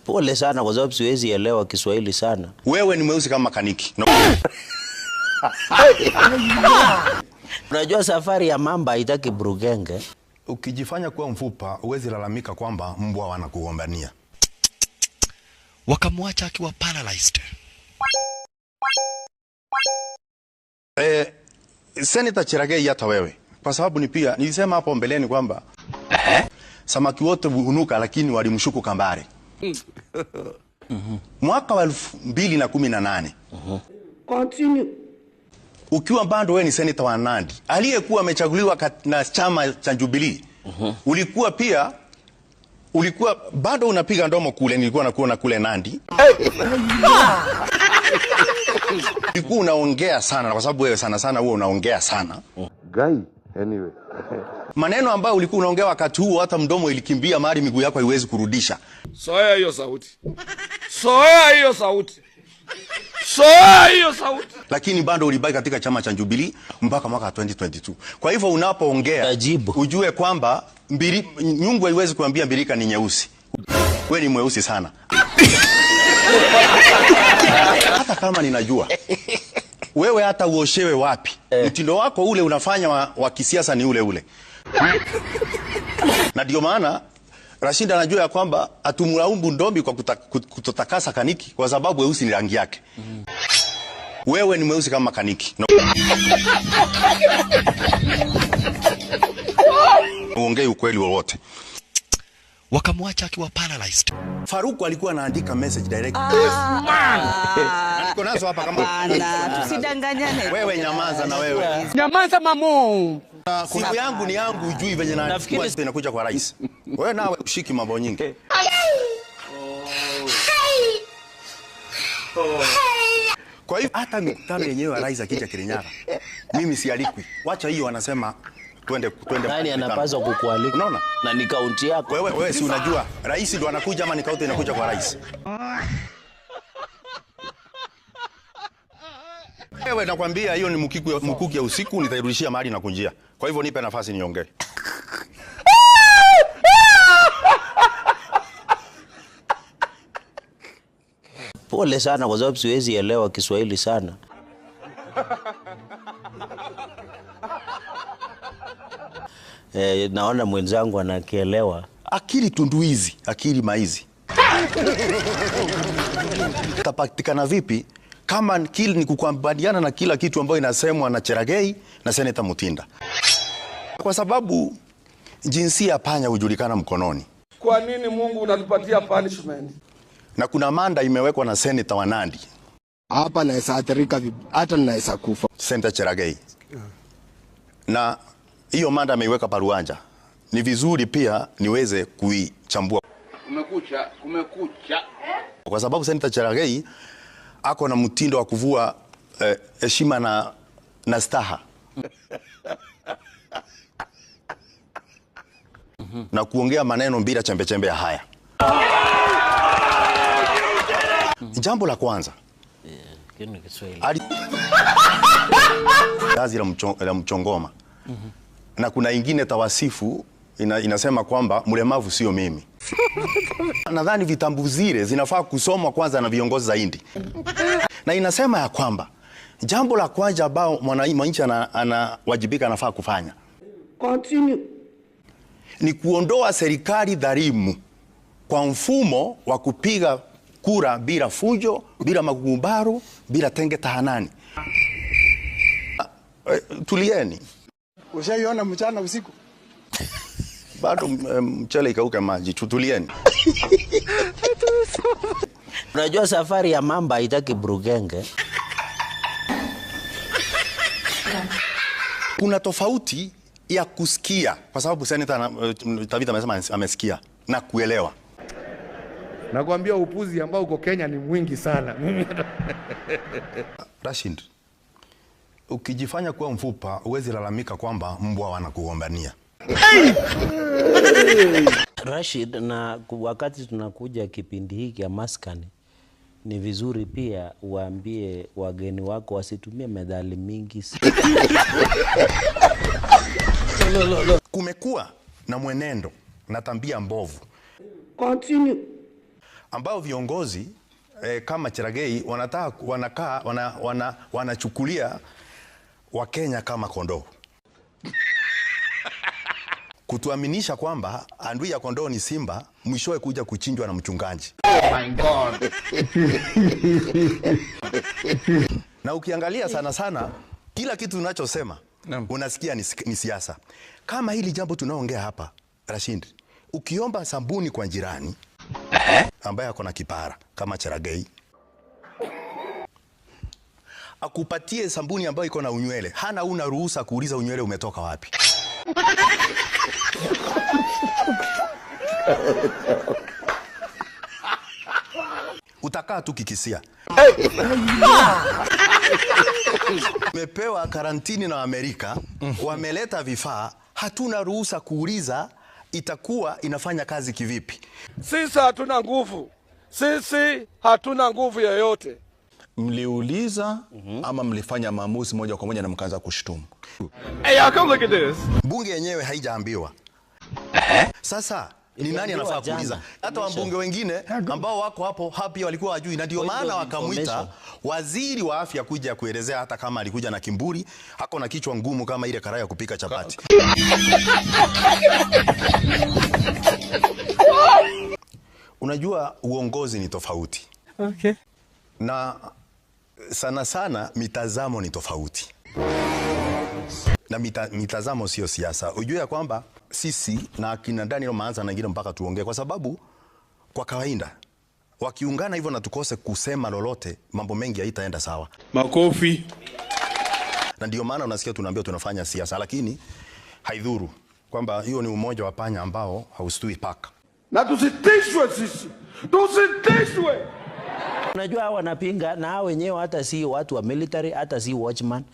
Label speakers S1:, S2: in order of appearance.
S1: Pole sana kwa sababu siwezi elewa Kiswahili sana.
S2: Wewe ni mweusi kama makaniki. No.
S1: Unajua safari ya mamba haitaki burugenge.
S2: Ukijifanya kuwa mfupa, uwezi lalamika kwamba mbwa wanakugombania.
S3: Wakamwacha akiwa paralyzed.
S2: Senator Cherargei hata wewe. Kwa sababu nilisema hapo mbeleni kwamba samaki wote hunuka lakini walimshuku kambare. Mwaka wa 2018.
S4: Continue.
S2: Ukiwa bado wewe ni senator wa Nandi, aliyekuwa amechaguliwa na chama cha Jubilee, ulikuwa bado unapiga ndomo kule, nilikuwa nakuona kule Nandi. Ulikuwa unaongea sana kwa sababu wewe sana huwa unaongea sana.
S5: Guy, anyway.
S2: Maneno ambayo ulikuwa unaongea wakati huo hata mdomo ilikimbia mahali miguu yako haiwezi kurudisha.
S6: Soea hiyo sauti. Soea hiyo sauti. Soea hiyo sauti.
S2: Lakini bado ulibaki katika chama cha Jubilee mpaka mwaka 2022. Kwa hivyo unapoongea ujue kwamba nyungu haiwezi kuambia mbirika ni nyeusi. Wewe ni mweusi sana. Hata kama ninajua wewe hata uoshewe wapi, mtindo wako ule unafanya wa kisiasa ni ule. Na ndio maana Rashid anajua ya kwamba atumlaumu Ndombi kwa kutotakasa Kaniki kwa sababu weusi ni rangi yake. Wewe ni mweusi kama Kaniki. No. Uongee ukweli wowote.
S3: Wakamwacha akiwa paralyzed.
S2: Faruku alikuwa anaandika message direct. Niko nazo hapa kama.
S4: Tusidanganyane.
S2: Wewe nyamaza na wewe.
S4: Nyamaza mamu.
S2: Siku yangu ni yangu, ujui venye nafikiri inakuja kwa rais. Wewe nawe ushiki mambo nyingi. Kwa hiyo hata mikutano yenyewe ya rais akija Kirinyaga, mimi sialikwi. Wacha hiyo wanasema twende.
S1: Nani anapaswa kukualika?
S2: Unaona?
S1: Na ni kaunti yako.
S2: Wewe si unajua rais ndo anakuja ama ni kaunti inakuja kwa rais? Wewe nakwambia hiyo ni mkuki ya usiku, nitairudishia mahali na kunjia. Kwa hivyo nipe nafasi niongee.
S1: Pole sana kwa sababu siwezi elewa Kiswahili sana. Naona mwenzangu anakielewa.
S2: Akili tunduizi, akili maizi. Tapatikana vipi kama ni kukubaliana na kila kitu ambayo inasemwa na Cherargei na Senator Mutinda? Kwa sababu jinsia ya panya hujulikana mkononi.
S6: Kwa nini Mungu unatupatia punishment?
S2: Na kuna manda imewekwa na Senator wa Nandi.
S5: Hapa naweza athirika hata naweza kufa.
S2: Senator Cherargei. Na hiyo manda ameiweka paruanja. Ni vizuri pia niweze kuichambua.
S6: Kumekucha.
S2: Kwa sababu Senator Cherargei ako na mtindo wa kuvua heshima na staha. Na kuongea maneno bila chembe ya haya. Jambo la kwanza.
S1: Kini Kiswahili.
S2: Gazi la mchongoma. Na kuna ingine tawasifu inasema kwamba mlemavu sio mimi. Nadhani vitambu zile zinafaa kusomwa kwanza na viongozi zaidi. Na inasema ya kwamba jambo la kwanza ambao mwananchi anawajibika anafaa kufanya.
S4: Continue.
S2: Ni kuondoa serikali dhalimu kwa mfumo wa kupiga kura bila fujo, bila magumbaru, bila tenge tahanani. Tulieni.
S5: Ushaiona mchana usiku?
S2: Bado mchele ikauke maji, tutulieni.
S1: Unajua safari ya mamba haitaki burugenge.
S2: Kuna tofauti ya kusikia, kwa sababu Senator Tavita amesema amesikia, na kuelewa.
S6: Nakwambia upuzi ambao uko Kenya ni mwingi sana.
S2: Rashid, ukijifanya kuwa mfupa, uwezi lalamika kwamba mbwa wanakugombania.
S1: Rashid, na wakati tunakuja kipindi hiki ya maskani, ni vizuri pia uambie wageni wako wasitumie medali mingi.
S2: Kumekuwa na mwenendo na tabia mbovu
S4: Continue.
S2: ambao viongozi kama Cherargei wanachukulia Wakenya kama kondoo. Kutuaminisha kwamba adui ya kondoo ni simba, mwishowe kuja kuchinjwa na mchungaji.
S6: Oh my God.
S2: Na ukiangalia sana kila kitu tunachosema unasikia ni siasa. Kama hili jambo tunaongea hapa, Rashid, ukiomba sabuni kwa jirani ambaye ako na kipara kama Cherargei, akupatie sabuni ambayo iko na unywele, una ruhusa kuuliza unywele umetoka wapi. Utakaa tu kikisia. Umepewa karantini na Amerika, wameleta vifaa, hatuna ruhusa kuuliza itakuwa inafanya kazi kivipi.
S6: Sisi hatuna nguvu. Sisi hatuna nguvu yoyote.
S7: Mliuliza ama mlifanya maamuzi moja kwa moja na mkaanza kushtumu?
S6: Hey, come look at this.
S2: Bunge yenyewe haijaambiwa. Sasa ni nani anafaa kuuliza? Hata wabunge wengine ambao wako hapo pia walikuwa wajui, na ndio maana wakamuita waziri wa afya kuja kuelezea, hata kama alikuja na kimburi, hako na kichwa ngumu kama ile karai ya kupika chapati. Unajua uongozi ni tofauti.
S4: Okay.
S2: Na sana mitazamo ni tofauti. Na mitazamo sio siasa. Ujue ya kwamba sisi na akina Daniel Maanza na wengine mpaka tuongee, kwa sababu kwa kawaida wakiungana hivyo na tukose kusema lolote, mambo mengi haitaenda sawa.
S6: Makofi.
S2: Na ndio maana unasikia tunaambia tunafanya siasa, lakini haidhuru kwamba hiyo ni umoja wa panya ambao haustui paka.
S6: Na tusitishwe sisi. Tusitishwe.
S1: Unajua wanapinga na hao wenyewe hata si watu wa military, hata si watchman.